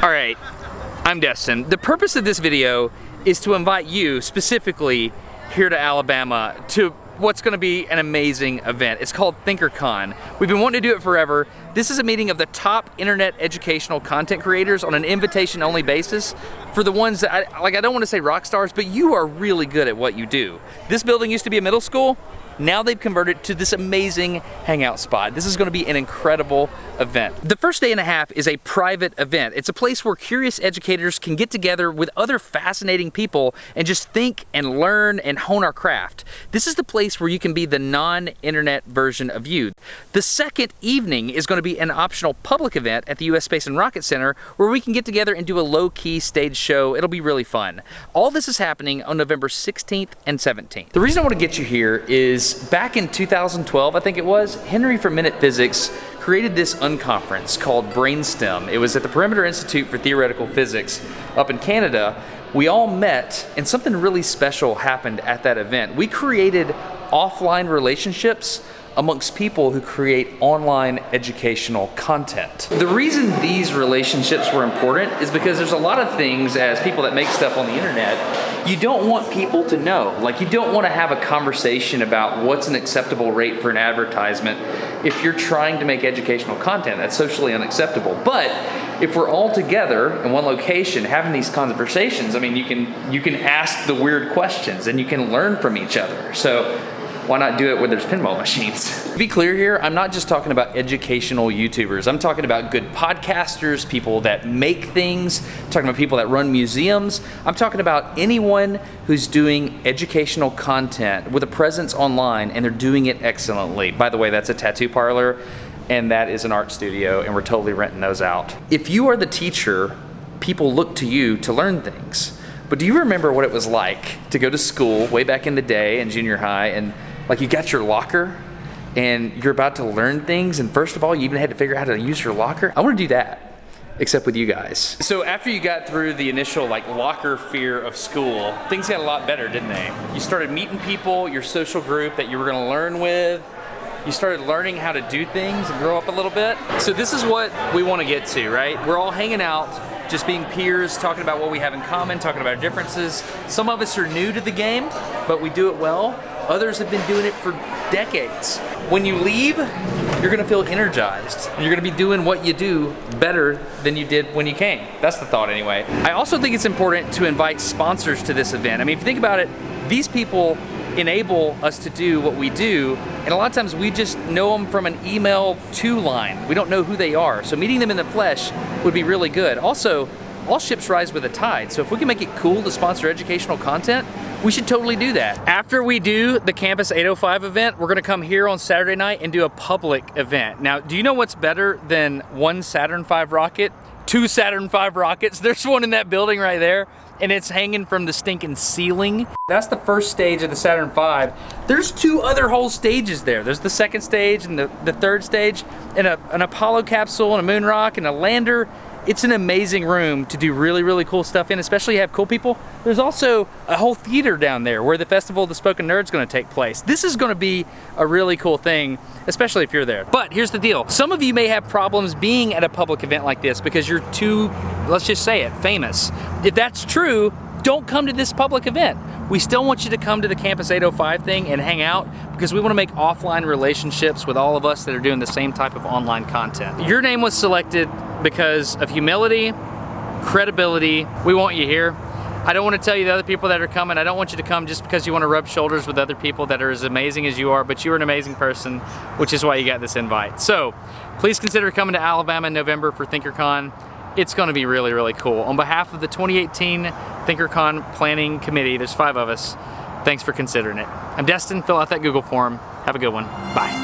Alright, I'm Destin. The purpose of this video is to invite you, specifically here to Alabama, to what's going to be an amazing event. It's called ThinkerCon. We've been wanting to do it forever. This is a meeting of the top internet educational content creators on an invitation-only basis for the ones that, I don't want to say rock stars, but you are really good at what you do. This building used to be a middle school. Now they've converted to this amazing hangout spot. This is going to be an incredible event. The first day and a half is a private event. It's a place where curious educators can get together with other fascinating people and just think and learn and hone our craft. This is the place where you can be the non-internet version of you. The second evening is going to be an optional public event at the U.S. Space and Rocket Center where we can get together and do a low-key stage show. It'll be really fun. All this is happening on November 16th and 17th. The reason I want to get you here is back in 2012, I think it was, Henry from Minute Physics created this unconference called Brainstem. It was at the Perimeter Institute for Theoretical Physics up in Canada. We all met and something really special happened at that event. We created offline relationships amongst people who create online educational content. The reason these relationships were important is because there's a lot of things as people that make stuff on the internet, you don't want people to know. Like, you don't want to have a conversation about what's an acceptable rate for an advertisement if you're trying to make educational content. That's socially unacceptable. But if we're all together in one location having these conversations, I mean, you can ask the weird questions and you can learn from each other. So why not do it where there's pinball machines? To be clear here, I'm not just talking about educational YouTubers. I'm talking about good podcasters, people that make things, I'm talking about people that run museums. I'm talking about anyone who's doing educational content with a presence online and they're doing it excellently. By the way, that's a tattoo parlor and that is an art studio and we're totally renting those out. If you are the teacher, people look to you to learn things. But do you remember what it was like to go to school way back in the day in junior high and like you got your locker and you're about to learn things and first of all you even had to figure out how to use your locker? I want to do that, except with you guys. So after you got through the initial like locker fear of school, things got a lot better, didn't they? You started meeting people, your social group that you were going to learn with. You started learning how to do things and grow up a little bit. So this is what we want to get to, right? We're all hanging out, just being peers, talking about what we have in common, talking about our differences. Some of us are new to the game, but we do it well. Others have been doing it for decades. When you leave, you're gonna feel energized. And you're gonna be doing what you do better than you did when you came. That's the thought anyway. I also think it's important to invite sponsors to this event. I mean, if you think about it, these people enable us to do what we do, and a lot of times we just know them from an email to line. We don't know who they are, so meeting them in the flesh would be really good. Also, all ships rise with the tide, so if we can make it cool to sponsor educational content, we should totally do that. After we do the Campus 805 event, we're gonna come here on Saturday night and do a public event. Now, do you know what's better than one Saturn V rocket? Two Saturn V rockets. There's one in that building right there, and it's hanging from the stinking ceiling. That's the first stage of the Saturn V. There's two other whole stages there. There's the second stage and the third stage, and an Apollo capsule and a moon rock and a lander. It's an amazing room to do really, really cool stuff in, especially have cool people. There's also a whole theater down there where the Festival of the Spoken Nerd's gonna take place. This is gonna be a really cool thing, especially if you're there. But here's the deal. Some of you may have problems being at a public event like this because you're too, let's just say it, famous. If that's true, don't come to this public event. We still want you to come to the Campus 805 thing and hang out because we want to make offline relationships with all of us that are doing the same type of online content. Your name was selected because of humility, credibility. We want you here. I don't want to tell you the other people that are coming. I don't want you to come just because you want to rub shoulders with other people that are as amazing as you are, but you're an amazing person, which is why you got this invite. So please consider coming to Alabama in November for ThinkerCon. It's going to be really, really cool. On behalf of the 2018 ThinkerCon Planning Committee, there's 5 of us, thanks for considering it. I'm Destin, fill out that Google form. Have a good one. Bye.